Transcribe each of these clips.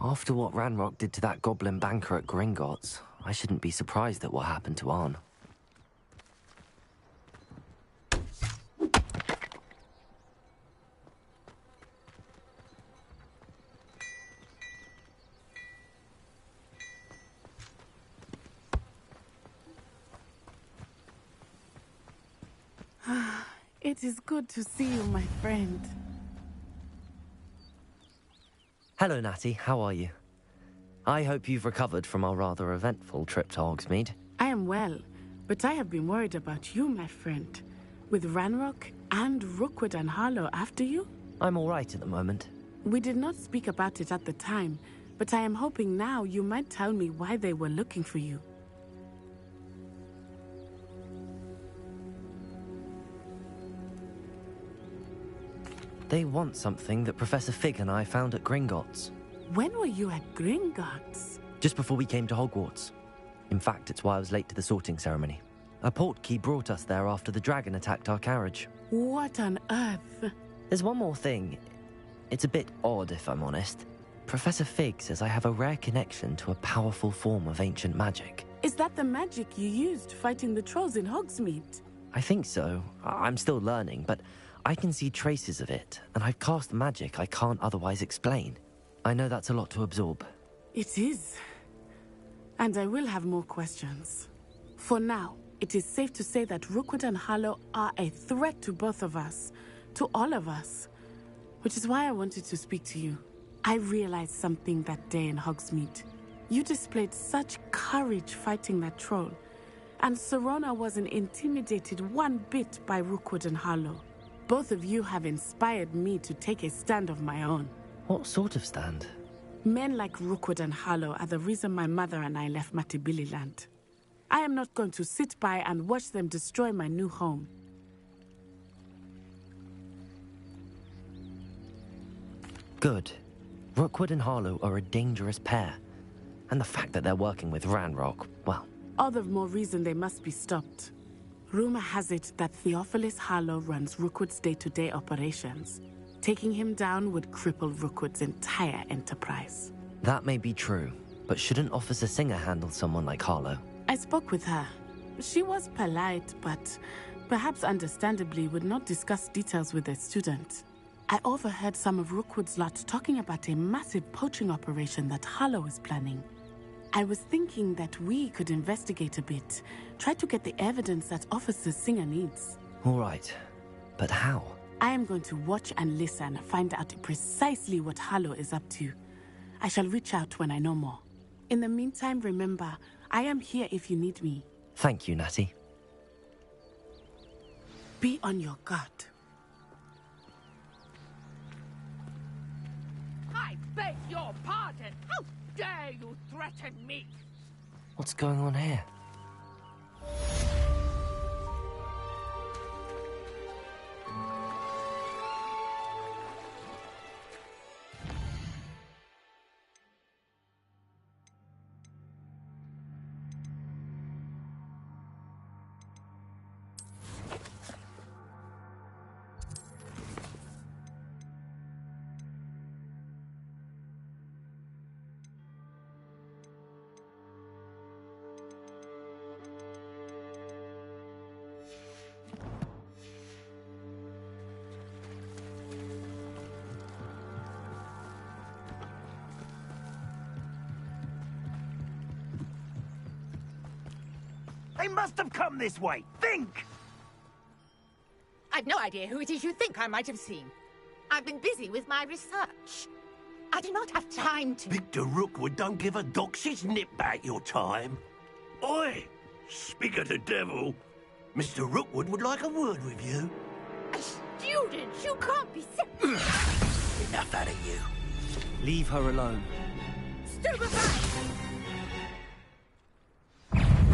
After what Ranrock did to that goblin banker at Gringotts, I shouldn't be surprised at what happened to Arn. It is good to see you, my friend. Hello, Natty. How are you? I hope you've recovered from our rather eventful trip to Hogsmeade. I am well, but I have been worried about you, my friend. With Ranrock and Rookwood and Harlow after you? I'm all right at the moment. We did not speak about it at the time, but I am hoping now you might tell me why they were looking for you. They want something that Professor Fig and I found at Gringotts. When were you at Gringotts? Just before we came to Hogwarts. In fact, it's why I was late to the sorting ceremony. A portkey brought us there after the dragon attacked our carriage. What on earth? There's one more thing. It's a bit odd, if I'm honest. Professor Fig says I have a rare connection to a powerful form of ancient magic. Is that the magic you used fighting the trolls in Hogsmeade? I think so. I'm still learning, but I can see traces of it, and I've cast magic I can't otherwise explain. I know that's a lot to absorb. It is. And I will have more questions. For now, it is safe to say that Rookwood and Harlow are a threat to both of us, to all of us. Which is why I wanted to speak to you. I realized something that day in Hogsmeade. You displayed such courage fighting that troll, and Serona wasn't intimidated one bit by Rookwood and Harlow. Both of you have inspired me to take a stand of my own. What sort of stand? Men like Rookwood and Harlow are the reason my mother and I left Matibili land. I am not going to sit by and watch them destroy my new home. Good. Rookwood and Harlow are a dangerous pair. And the fact that they're working with Ranrock, well... all the more reason they must be stopped. Rumor has it that Theophilus Harlow runs Rookwood's day-to-day operations. Taking him down would cripple Rookwood's entire enterprise. That may be true, but shouldn't Officer Singer handle someone like Harlow? I spoke with her. She was polite, but perhaps understandably would not discuss details with a student. I overheard some of Rookwood's lot talking about a massive poaching operation that Harlow is planning. I was thinking that we could investigate a bit, try to get the evidence that Officer Singer needs. All right, but how? I am going to watch and listen, find out precisely what Harlow is up to. I shall reach out when I know more. In the meantime, remember, I am here if you need me. Thank you, Natty. Be on your guard. I beg your pardon! How dare you threaten me? What's going on here? They must have come this way. Think! I've no idea who it is you think I might have seen. I've been busy with my research. I do not have time to... Victor Rookwood don't give a doxy's nip back your time. Oi! Speak of the devil. Mr. Rookwood would like a word with you. A student! You can't be so... Enough out of you. Leave her alone. Stupefy!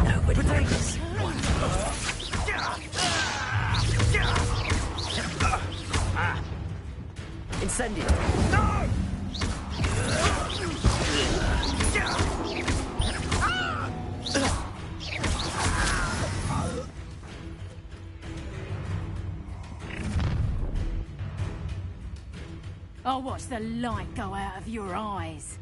Nobody Potatoes! Incendio! No! I'll watch the light go out of your eyes.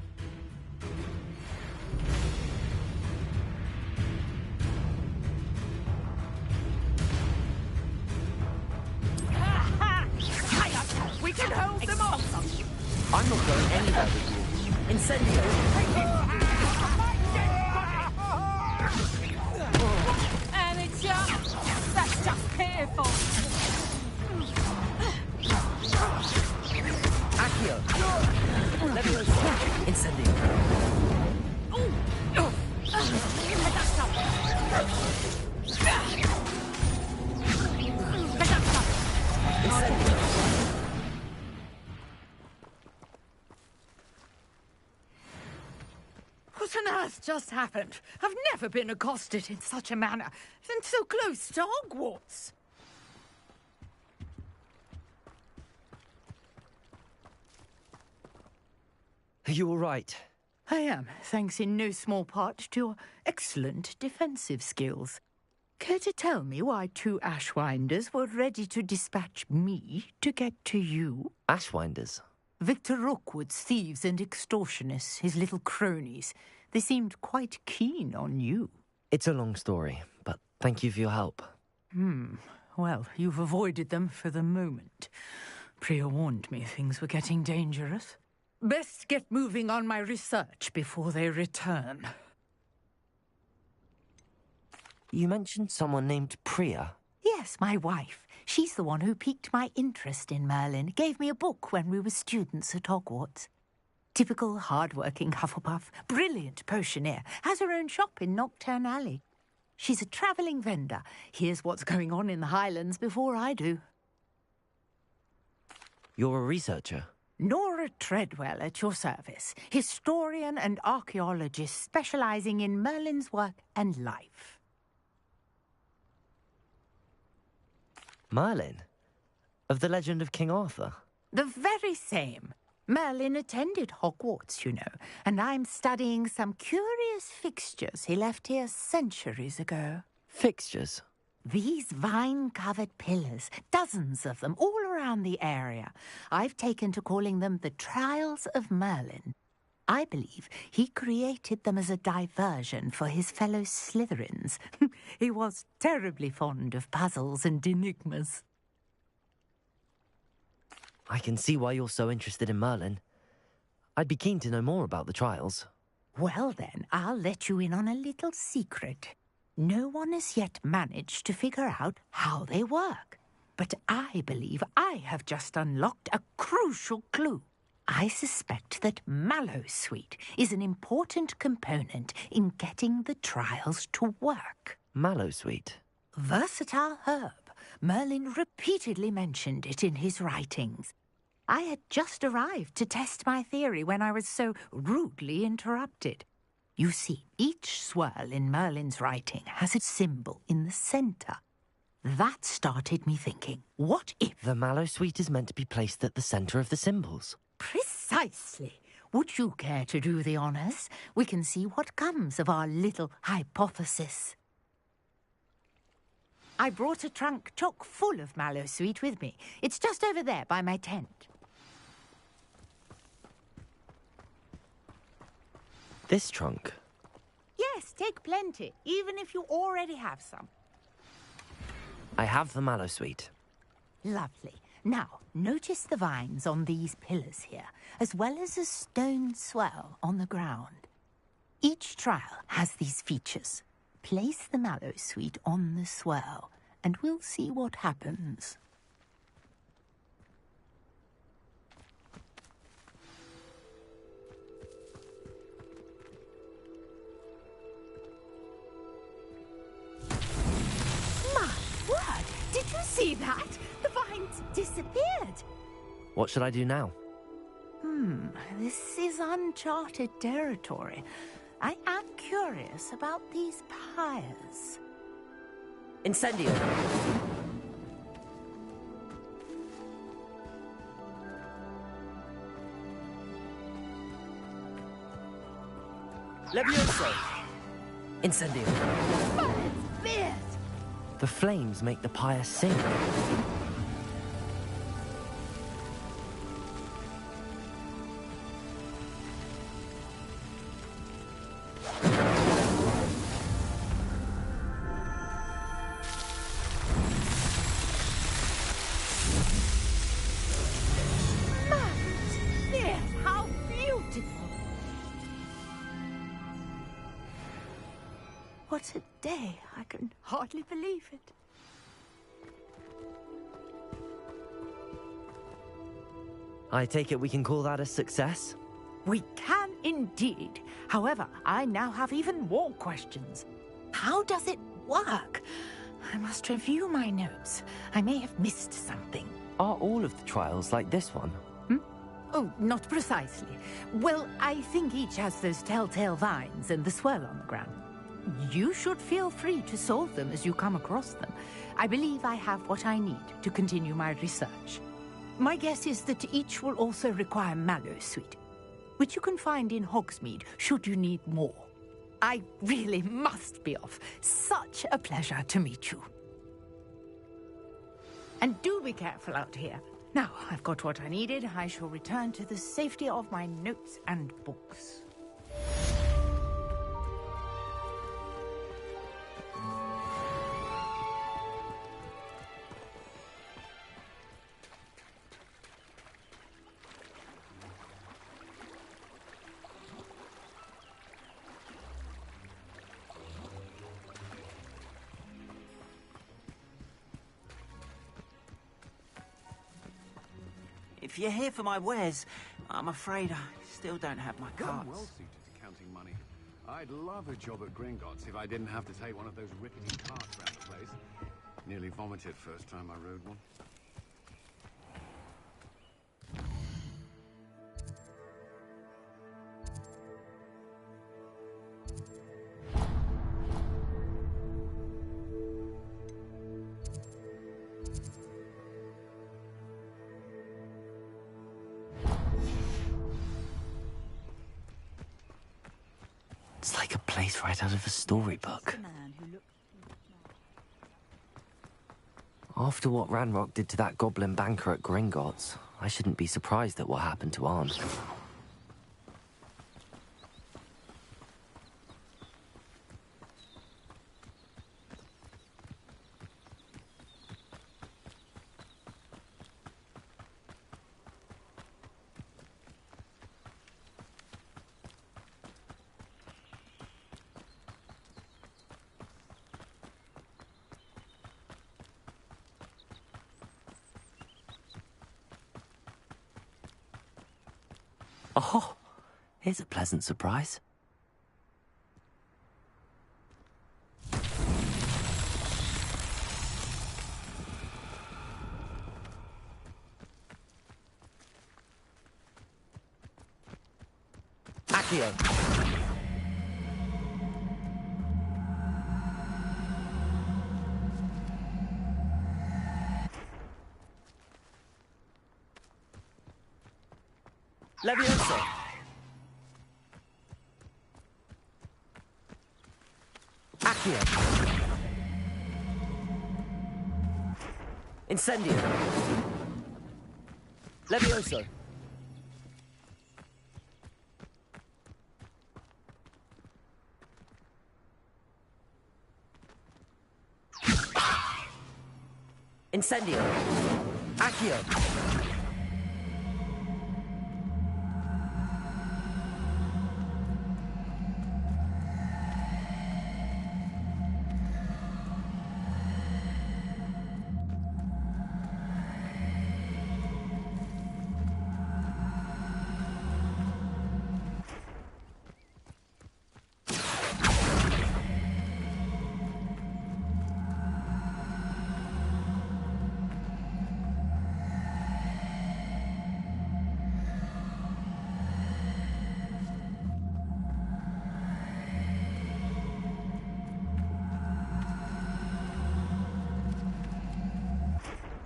I'm not going anywhere with you. Incendio! And it's just... That's just pitiful. Accio! Levioso! Incendio! What on earth just happened? I've never been accosted in such a manner, and so close to Hogwarts. Are you all right? I am, thanks in no small part to your excellent defensive skills. Care to tell me why 2 Ashwinders were ready to dispatch me to get to you? Ashwinders? Victor Rookwood's thieves and extortionists, his little cronies. They seemed quite keen on you. It's a long story, but thank you for your help. Well, you've avoided them for the moment. Priya warned me things were getting dangerous. Best get moving on my research before they return. You mentioned someone named Priya. Yes, my wife. She's the one who piqued my interest in Merlin. Gave me a book when we were students at Hogwarts. Typical hard-working Hufflepuff, brilliant potioneer, has her own shop in Nocturne Alley. She's a travelling vendor. Hears what's going on in the Highlands before I do. You're a researcher? Nora Treadwell at your service, historian and archaeologist specialising in Merlin's work and life. Merlin? Of the legend of King Arthur? The very same. Merlin attended Hogwarts, you know, and I'm studying some curious fixtures he left here centuries ago. Fixtures? These vine-covered pillars, dozens of them, all around the area. I've taken to calling them the Trials of Merlin. I believe he created them as a diversion for his fellow Slytherins. He was terribly fond of puzzles and enigmas. I can see why you're so interested in Merlin. I'd be keen to know more about the trials. Well then, I'll let you in on a little secret. No one has yet managed to figure out how they work. But I believe I have just unlocked a crucial clue. I suspect that Mallowsweet is an important component in getting the trials to work. Mallowsweet? Versatile herb. Merlin repeatedly mentioned it in his writings. I had just arrived to test my theory when I was so rudely interrupted. You see, each swirl in Merlin's writing has a symbol in the centre. That started me thinking, what if... The Mallowsweet is meant to be placed at the centre of the symbols. Precisely. Would you care to do the honours? We can see what comes of our little hypothesis. I brought a trunk chock full of Mallowsweet with me. It's just over there by my tent. This trunk? Yes, take plenty, even if you already have some. I have the Mallowsweet. Lovely. Now, notice the vines on these pillars here, as well as a stone swell on the ground. Each trial has these features. Place the Mallowsweet on the swirl, and we'll see what happens. My word! Did you see that? The vines disappeared. What should I do now? This is uncharted territory. I am curious about these pyres. Incendio! Levioso! Incendio! Merlin's beard! The flames make the pyre sink. Merlin's beard! day. I can hardly believe it. I take it we can call that a success? We can indeed. However, I now have even more questions. How does it work? I must review my notes. I may have missed something. Are all of the trials like this one? Oh, not precisely. Well, I think each has those telltale vines and the swirl on the ground. You should feel free to solve them as you come across them. I believe I have what I need to continue my research. My guess is that each will also require mallow sweet, which you can find in Hogsmeade should you need more. I really must be off. Such a pleasure to meet you. And do be careful out here. Now, I've got what I needed. I shall return to the safety of my notes and books. If you're here for my wares, I'm afraid I still don't have my I'm cards. well suited to counting money. I'd love a job at Gringotts if I didn't have to take one of those rickety carts around the place. Nearly vomited first time I rode one. It's like a place right out of a storybook. After what Ranrock did to that goblin banker at Gringotts, I shouldn't be surprised at what happened to Arn. Oh, here's a pleasant surprise. Accio. Levioso. Accio. Incendio. Levioso. Incendio. Accio.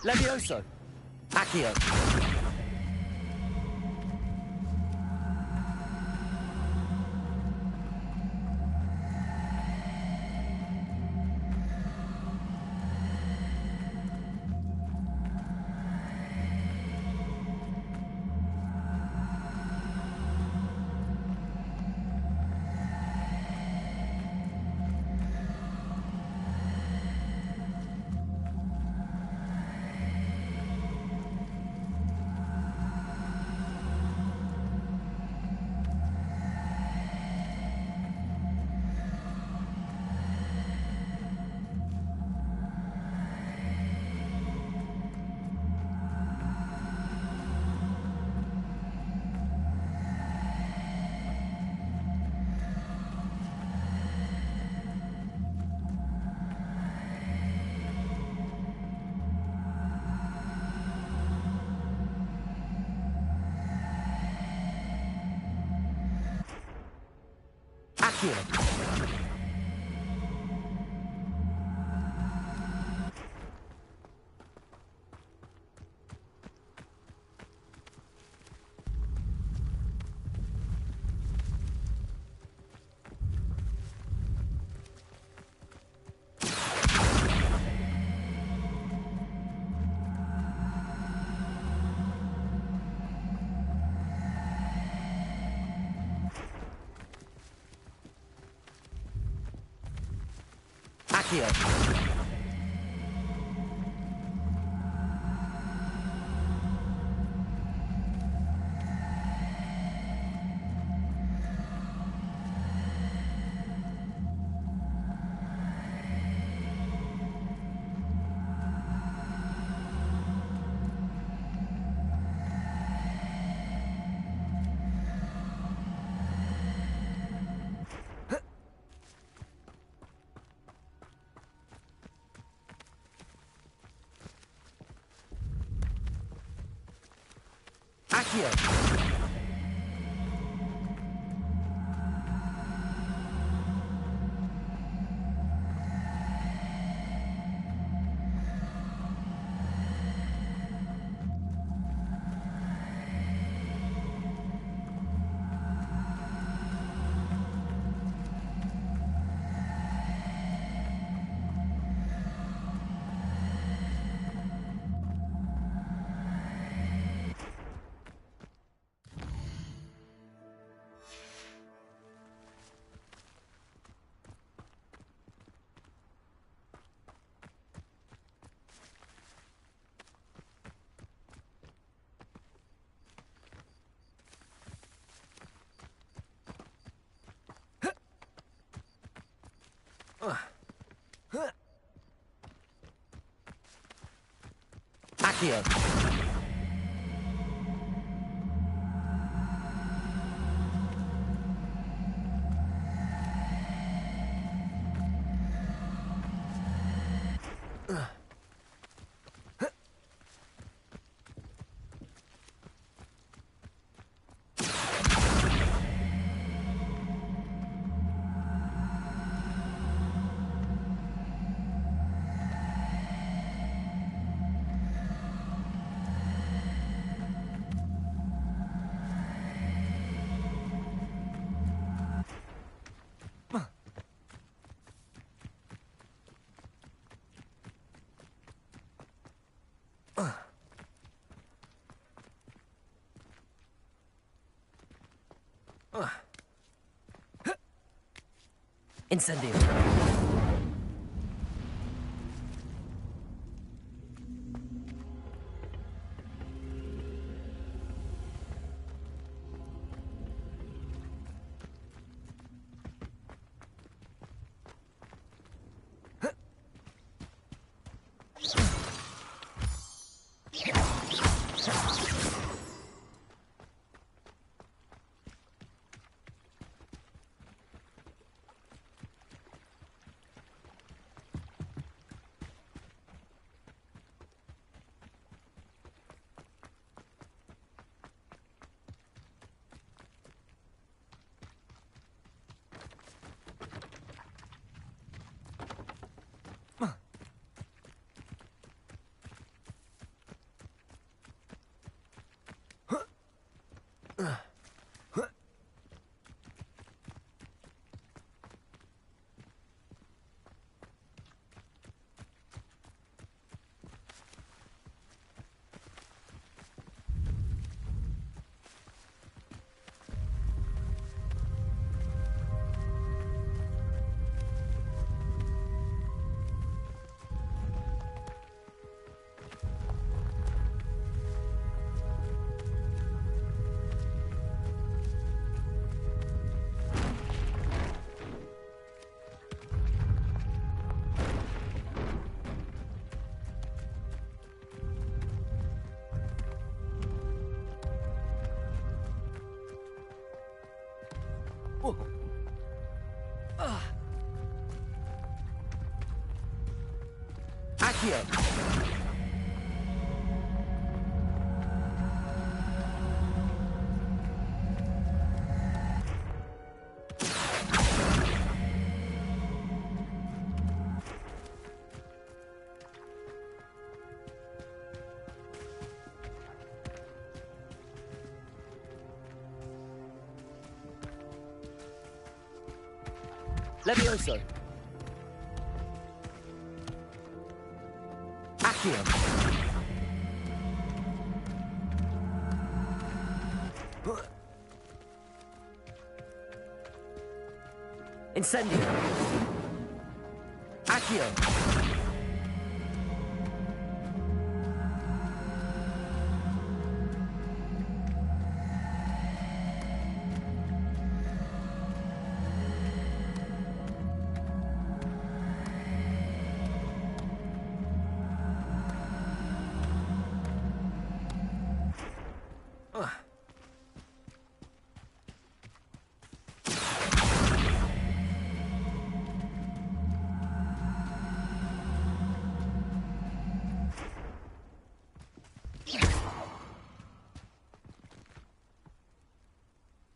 Levioso. Accio. Accio. Accio. Accio. Accio. Incendio. Accio. Levioso. Accio. Incendio. Accio.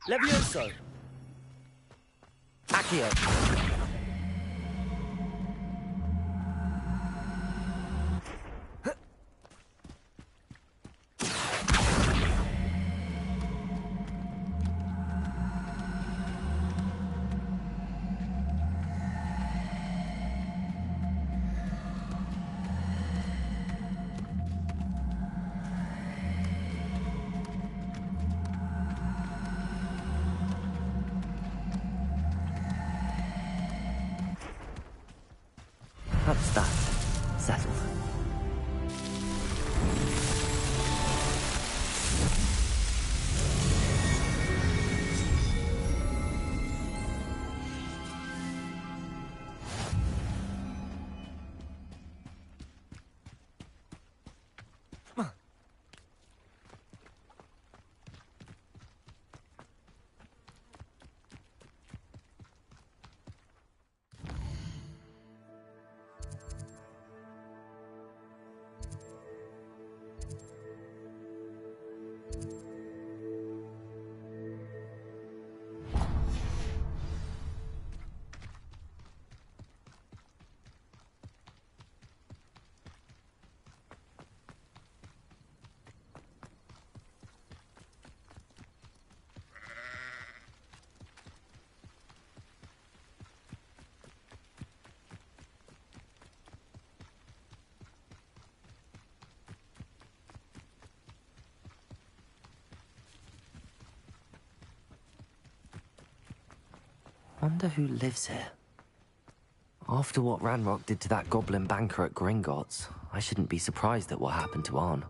Levioso. Accio. That's that. Settled. Wonder who lives here. After what Ranrock did to that goblin banker at Gringotts, I shouldn't be surprised at what happened to Arn.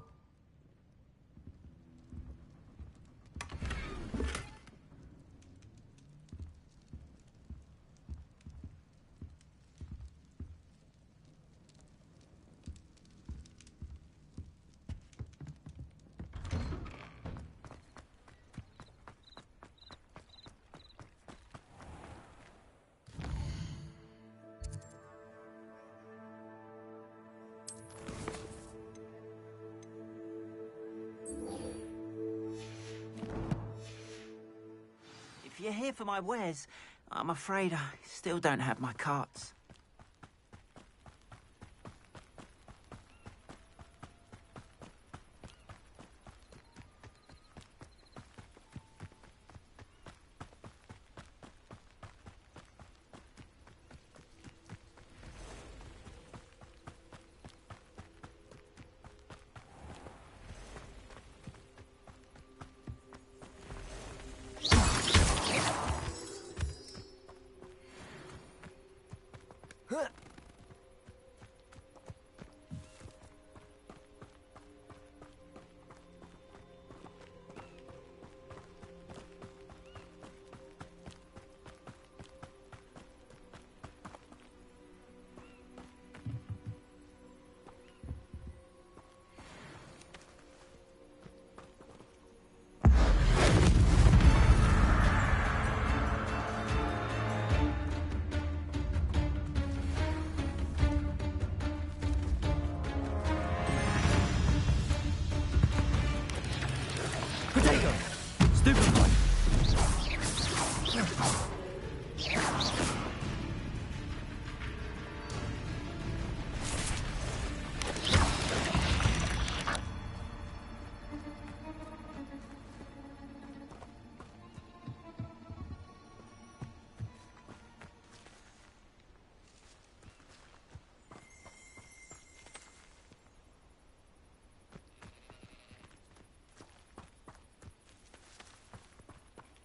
If you're here for my wares, I'm afraid I still don't have my carts.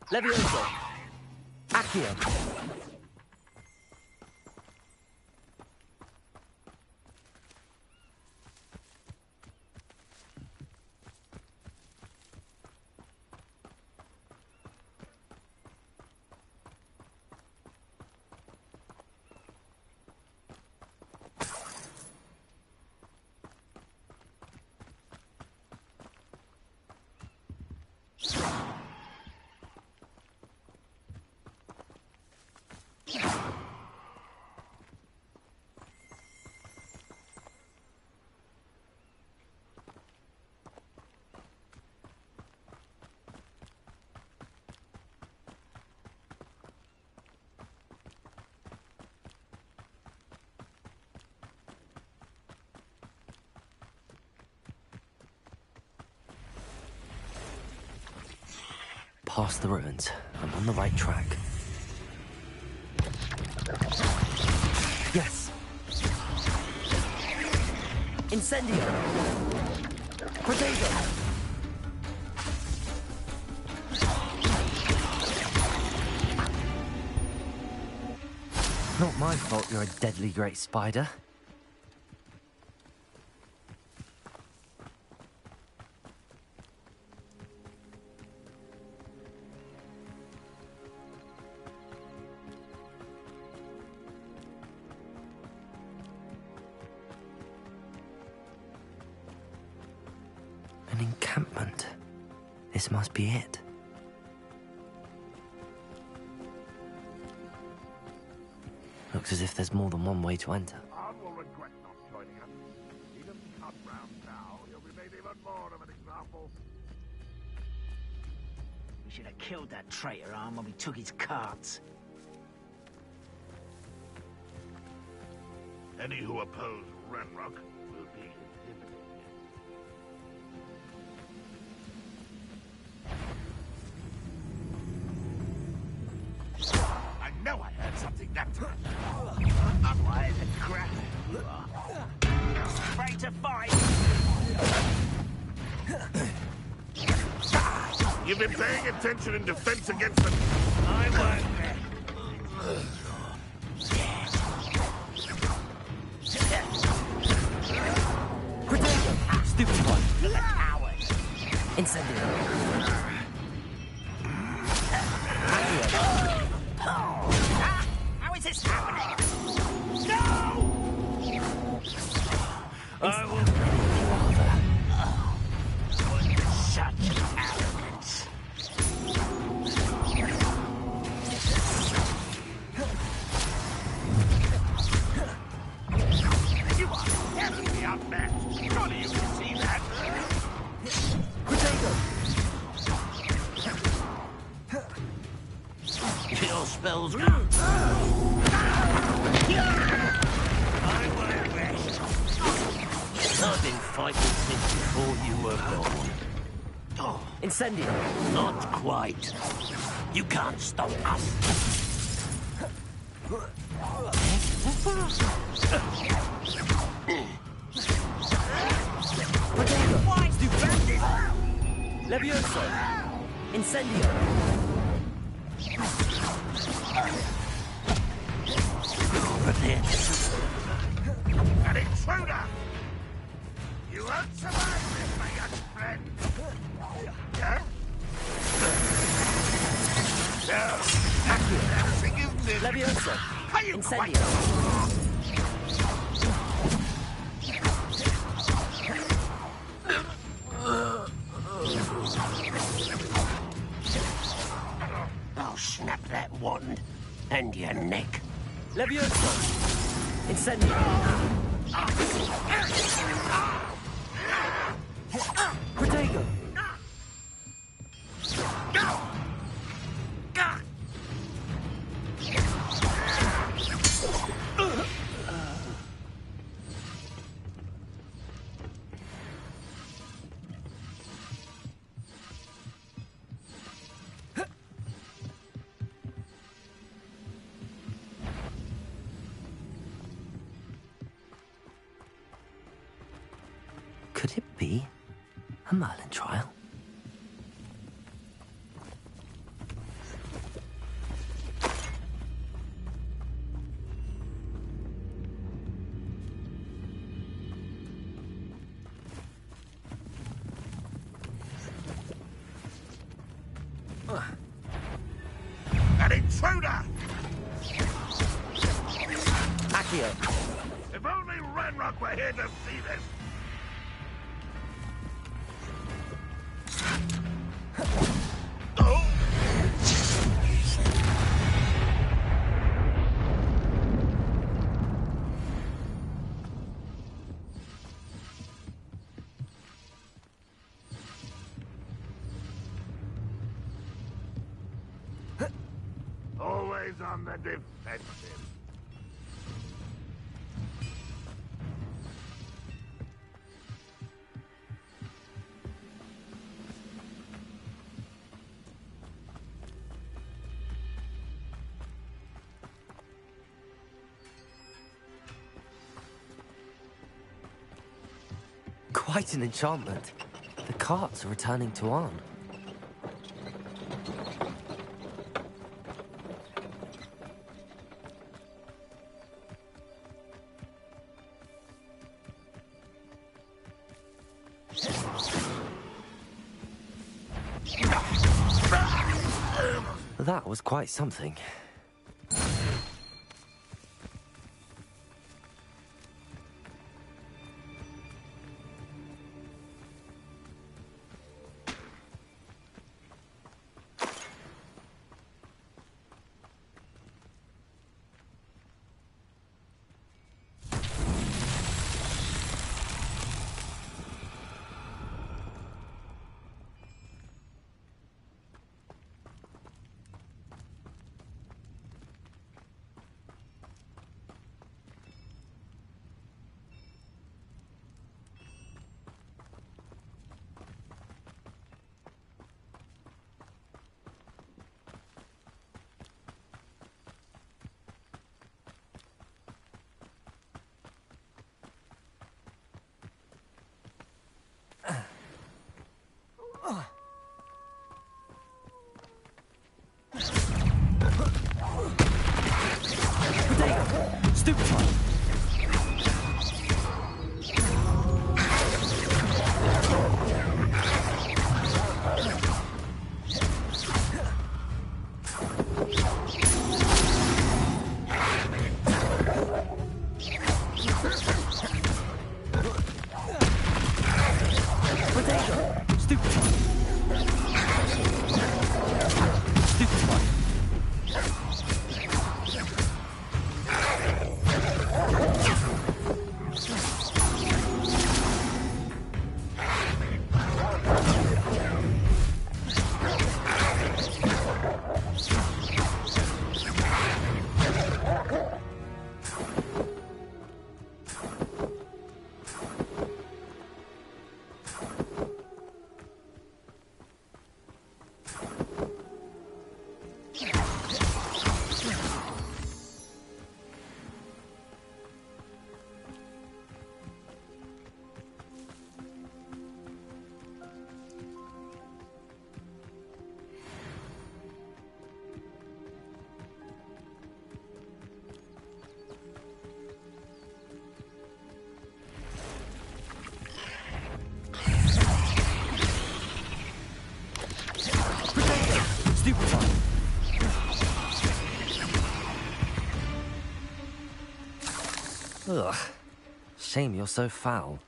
Levioso! Accio! Past the ruins. I'm on the right track. Yes! Incendio! Protego! Not my fault you're a deadly great spider. An encampment. This must be it. Looks as if there's more than one way to enter. Arn will regret not joining us. He doesn't cut round now. He'll be made even more of an example. We should have killed that traitor, Arm, when we took his carts. Any who oppose Ranrock will be eliminated. I know I heard something that time. Otherwise, a crap you are. Afraid to fight. You've been paying attention in defense against them. I won't. Protego! Stupid one! You're a coward. Incendio! How is this happening? No! I will... Such arrogance. You are terribly outmatched. Surely you can see that. Protego! Your spells go. I won't rest. I've been fighting since before you were born. Oh, Incendio! not quite. You can't stop us. Protego! Why do bandits? Levioso! Incendio! Prepare. An intruder! You won't survive this, my young friend. Yeah? No. Everything is new. Levioso! Are you quite... Incendio! I'll snap that wand and your neck. Levioso! Incendio! Protego! Could it be a Merlin trial? Ranrock were here to see this. Always on the defensive. Quite an enchantment. The carts are returning to Arn. That was quite something. Ugh. Shame you're so foul.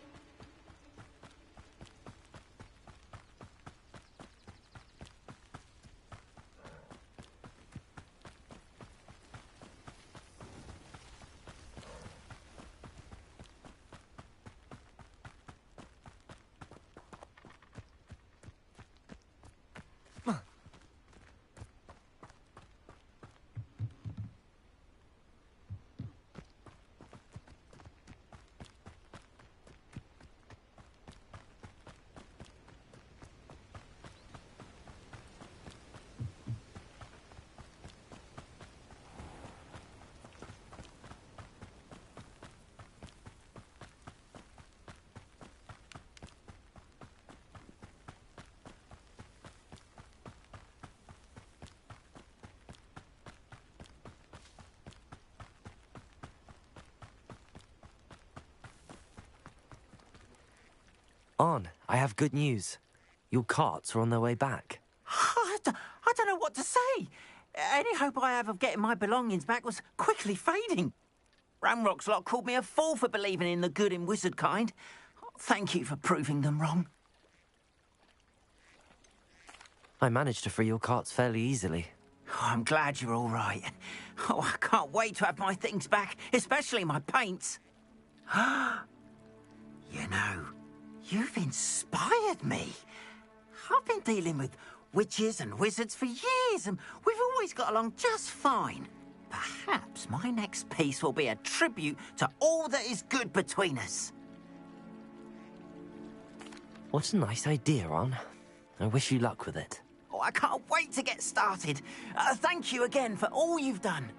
On, I have good news. Your carts are on their way back. I don't know what to say. Any hope I have of getting my belongings back was quickly fading. Ramrock's lot called me a fool for believing in the good in wizard kind. Thank you for proving them wrong. I managed to free your carts fairly easily. Oh, I'm glad you're all right. Oh, I can't wait to have my things back, especially my paints. You know, you've inspired me. I've been dealing with witches and wizards for years, and we've always got along just fine. Perhaps my next piece will be a tribute to all that is good between us. What a nice idea, Ron. I wish you luck with it. Oh, I can't wait to get started. Thank you again for all you've done.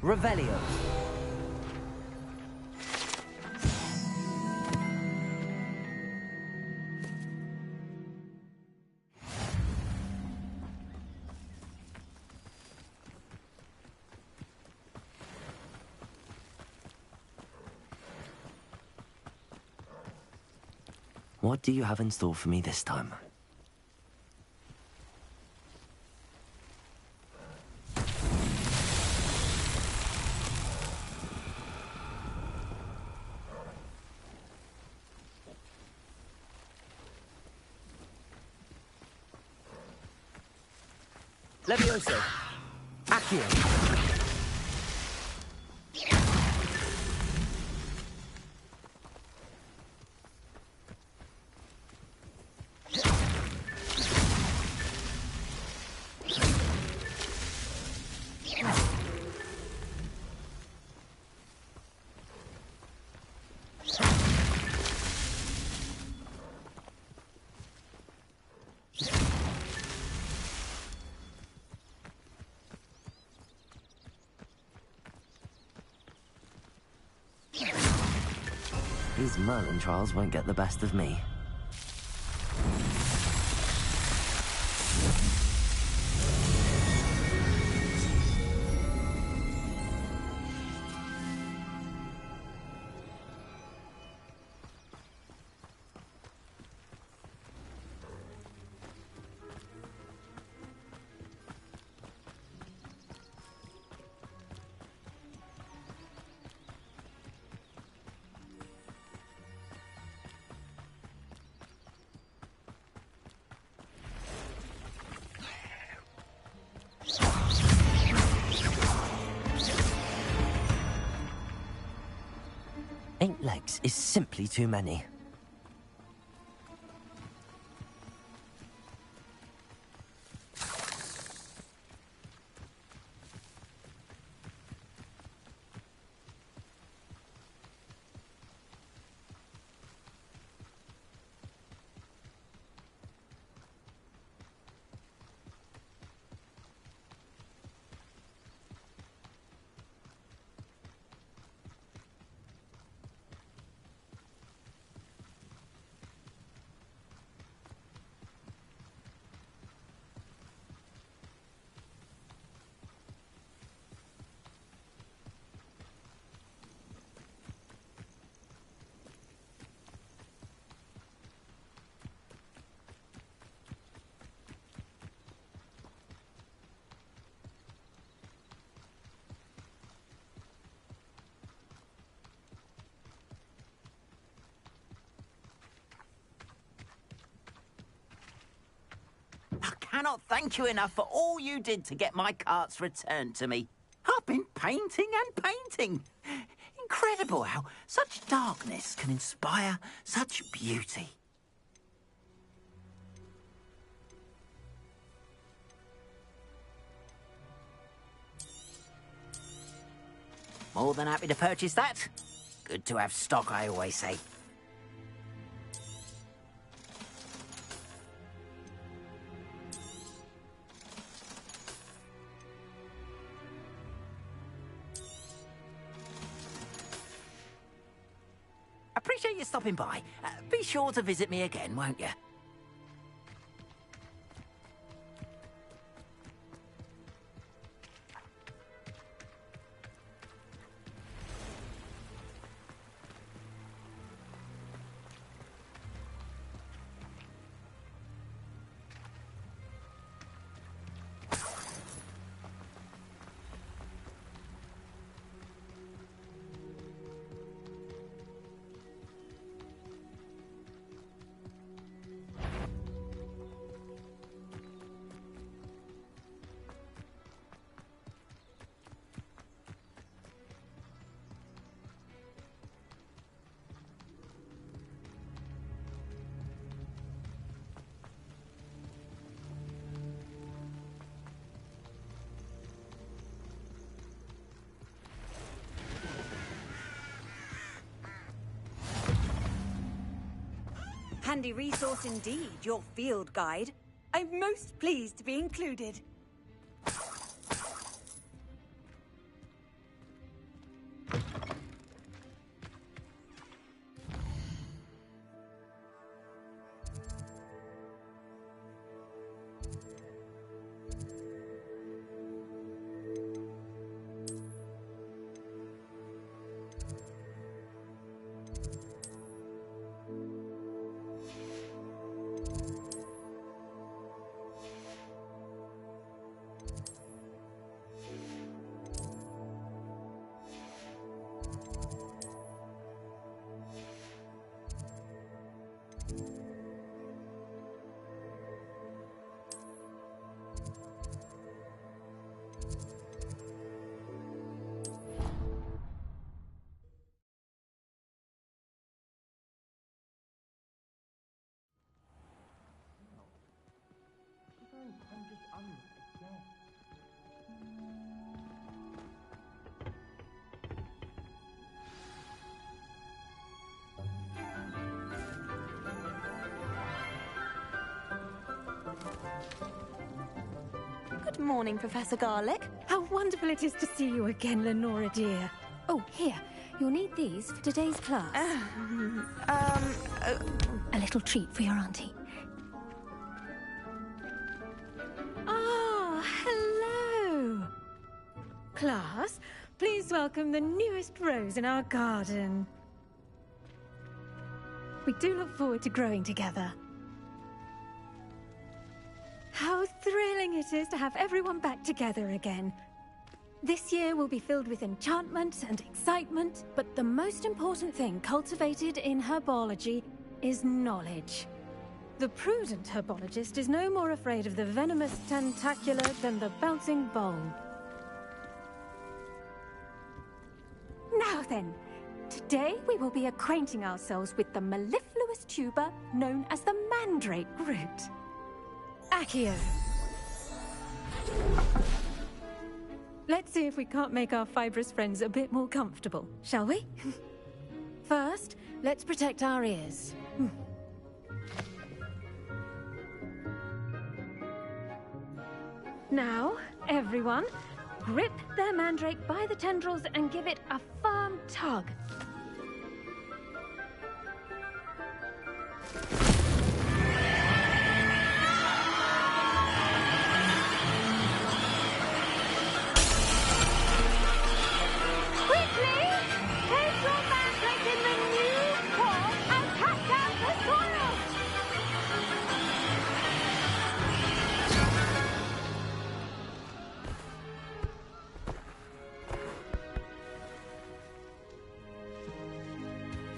Revelio. What do you have in store for me this time? Levioso. Accio. These Merlin trials won't get the best of me. 8 legs is simply too many. I cannot thank you enough for all you did to get my carts returned to me. I've been painting and painting. Incredible how such darkness can inspire such beauty. More than happy to purchase that. Good to have stock, I always say. Appreciate you stopping by. Be sure to visit me again, won't you? Handy resource indeed, your field guide. I'm most pleased to be included. Good morning, Professor Garlick. How wonderful it is to see you again, Lenora dear. Oh, here. You'll need these for today's class. A little treat for your auntie. Ah, hello. Class, please welcome the newest rose in our garden. We do look forward to growing together. How thrilling it is to have everyone back together again. This year will be filled with enchantment and excitement, but the most important thing cultivated in herbology is knowledge. The prudent herbologist is no more afraid of the venomous tentacular than the bouncing bulb. Now then, Today we will be acquainting ourselves with the mellifluous tuber known as the mandrake root. Accio. Let's see if we can't make our fibrous friends a bit more comfortable, shall we? First, let's protect our ears. Now, everyone, grip their mandrake by the tendrils and give it a firm tug. Quickly! Place your mandrake in the new form and cut down the soil!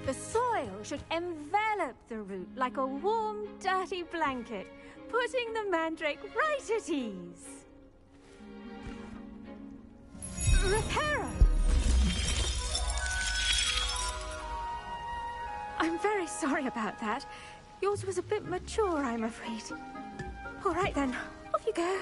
The soil should envelop the root like a warm, dirty blanket, putting the mandrake right at ease. Reparo! I'm very sorry about that. Yours was a bit mature, I'm afraid. All right then, off you go.